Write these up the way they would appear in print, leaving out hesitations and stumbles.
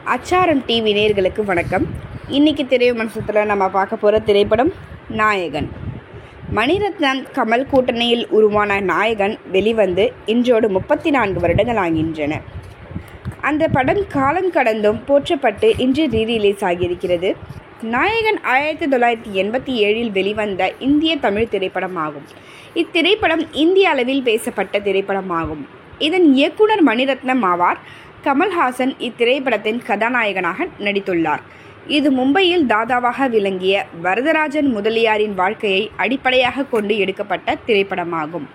அச்சாரம் டிவி நேயர்களுக்கு வணக்கம். இன்னைக்கு திரைவிமர்சனத்தில் நம்ம பார்க்க போகிற திரைப்படம் நாயகன். மணிரத்னம் கமல் கூட்டணியில் உருவான நாயகன் வெளிவந்து இன்றோடு 34 வருடங்கள் ஆகின்றன. அந்த படம் காலங்கடந்தும் போற்றப்பட்டு இன்று ரீரிலீஸ் ஆகியிருக்கிறது. நாயகன் 1987 வெளிவந்த இந்திய தமிழ் திரைப்படமாகும். இத்திரைப்படம் இந்திய அளவில் பேசப்பட்ட திரைப்படமாகும். இதன் இயக்குனர் மணிரத்னம் ஆவார். கமல்ஹாசன் இத்திரைப்படத்தின் கதாநாயகனாக நடித்துள்ளார். இது மும்பையில் தாதாவாக விளங்கிய வரதராஜன் முதலியாரின் வாழ்க்கையை அடிப்படையாக கொண்டு எடுக்கப்பட்ட திரைப்படமாகும்.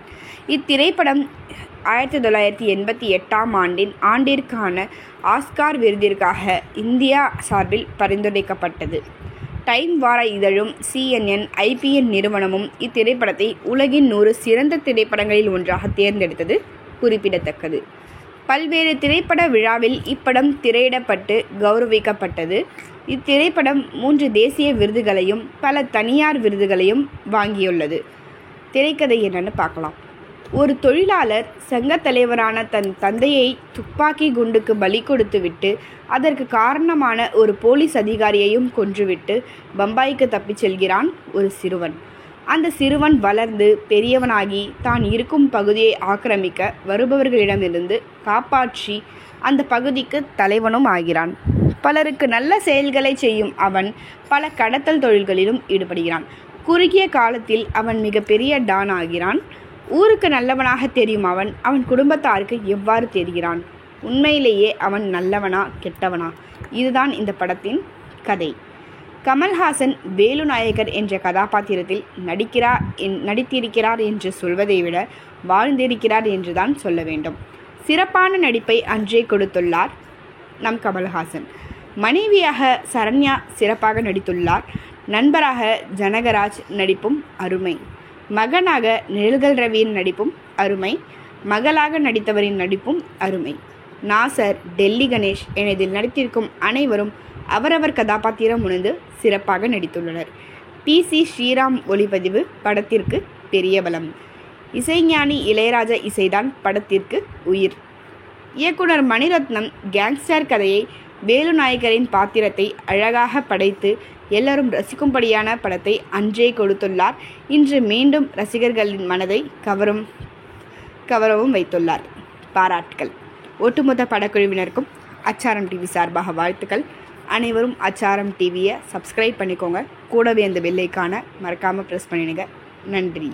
இத்திரைப்படம் 1988 ஆண்டிற்கான ஆஸ்கார் விருதிற்காக இந்தியா சார்பில் பரிந்துரைக்கப்பட்டது. டைம் வார இதழும் CNN, IPN நிறுவனமும் இத்திரைப்படத்தை உலகின் 100 சிறந்த திரைப்படங்களில் ஒன்றாக தேர்ந்தெடுத்தது குறிப்பிடத்தக்கது. பல்வேறு திரைப்பட விழாவில் இப்படம் திரையிடப்பட்டு கௌரவிக்கப்பட்டது. இத்திரைப்படம் 3 தேசிய விருதுகளையும் பல தனியார் விருதுகளையும் வாங்கியுள்ளது. திரைக்கதை என்னன்னு பார்க்கலாம். ஒரு தொழிலாளர் சங்கத் தலைவரான தன் தந்தையை துப்பாக்கி குண்டுக்கு பலி கொடுத்துவிட்டு அதற்கு காரணமான ஒரு போலீஸ் அதிகாரியையும் கொன்றுவிட்டு பம்பாய்க்கு தப்பிச் செல்கிறான் ஒரு சிறுவன். அந்த சிறுவன் வளர்ந்து பெரியவனாகி தான் இருக்கும் பகுதியை ஆக்கிரமிக்க வருபவர்களிடமிருந்து காப்பாற்றி அந்த பகுதிக்கு தலைவனும் ஆகிறான். பலருக்கு நல்ல செயல்களை செய்யும் அவன் பல கடத்தல் தொழில்களிலும் ஈடுபடுகிறான். குறுகிய காலத்தில் அவன் மிகப்பெரிய டான் ஆகிறான். ஊருக்கு நல்லவனாக தெரியும் அவன் குடும்பத்தாருக்கு எவ்வாறு தெரிகிறான்? உண்மையிலேயே அவன் நல்லவனா கெட்டவனா? இதுதான் இந்த படத்தின் கதை. கமல்ஹாசன் வேலுநாயகர் என்ற கதாபாத்திரத்தில் நடித்திருக்கிறார் என்று சொல்வதை விட வாழ்ந்திருக்கிறார் என்றுதான் சொல்ல வேண்டும். சிறப்பான நடிப்பை அன்றே கொடுத்துள்ளார் நம் கமல்ஹாசன். மனைவியாக சரண்யா சிறப்பாக நடித்துள்ளார். நண்பராக ஜனகராஜ் நடிப்பும் அருமை. மகனாக நிழல்கள் ரவியின் நடிப்பும் அருமை. மகளாக நடித்தவரின் நடிப்பும் அருமை. நாசர், டெல்லி கணேஷ் என இதில் நடித்திருக்கும் அனைவரும் அவரவர் கதாபாத்திரம் உணர்ந்து சிறப்பாக நடித்துள்ளனர். PC ஸ்ரீராம் ஒளிப்பதிவு படத்திற்கு பெரிய பலம். இசைஞானி இளையராஜா இசைதான் படத்திற்கு உயிர். இயக்குனர் மணிரத்னம் கேங்ஸ்டர் கதையை வேலுநாயகரின் பாத்திரத்தை அழகாக படைத்து எல்லாரும் ரசிக்கும்படியான படத்தை அன்றே கொடுத்துள்ளார். இன்று மீண்டும் ரசிகர்களின் மனதை கவரவும் வைத்துள்ளார். பாராட்டுக்கள். ஒட்டுமொத்த படக்குழுவினருக்கும் அச்சாரம் டிவி சார்பாக வாழ்த்துக்கள். அனைவரும் அச்சாரம் டிவியை சப்ஸ்கிரைப் பண்ணிக்கோங்க. கூடவே அந்த பெல் ஐகானை மறக்காமல் ப்ரெஸ் பண்ணிடுங்க. நன்றி.